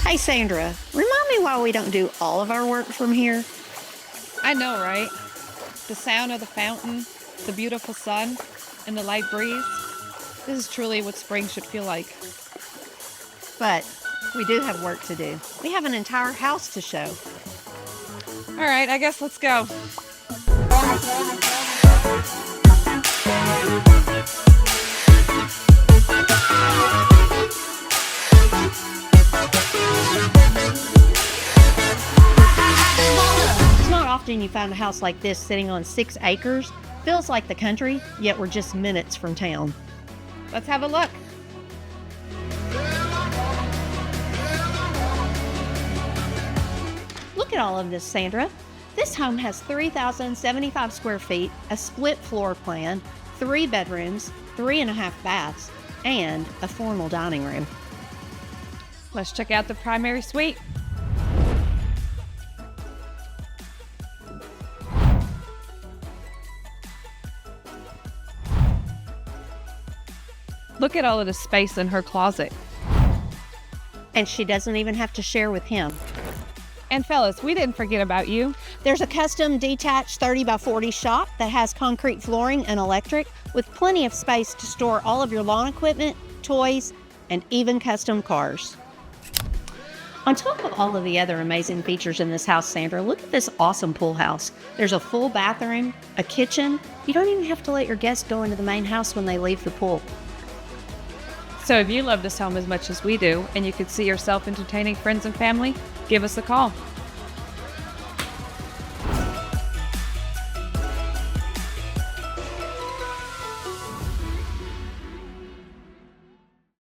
Hey, Sandra, remind me why we don't do all of our work from here. I know, right? The sound of the fountain, the beautiful sun, and the light breeze. This is truly what spring should feel like. But we do have work to do. We have an entire house to show. All right, I guess let's go. It's not often you find a house like this sitting on 6 acres. Feels like the country, yet we're just minutes from town. Let's have a look. Look at all of this, Sandra. This home has 3,075 square feet, a split floor plan, 3 bedrooms, 3.5 baths, and a formal dining room. Let's check out the primary suite. Look at all of the space in her closet. And she doesn't even have to share with him. And fellas, we didn't forget about you. There's a custom detached 30 by 40 shop that has concrete flooring and electric with plenty of space to store all of your lawn equipment, toys, and even custom cars. On top of all of the other amazing features in this house, Sandra, look at this awesome pool house. There's a full bathroom, a kitchen. You don't even have to let your guests go into the main house when they leave the pool. So if you love this home as much as we do, and you could see yourself entertaining friends and family, give us a call.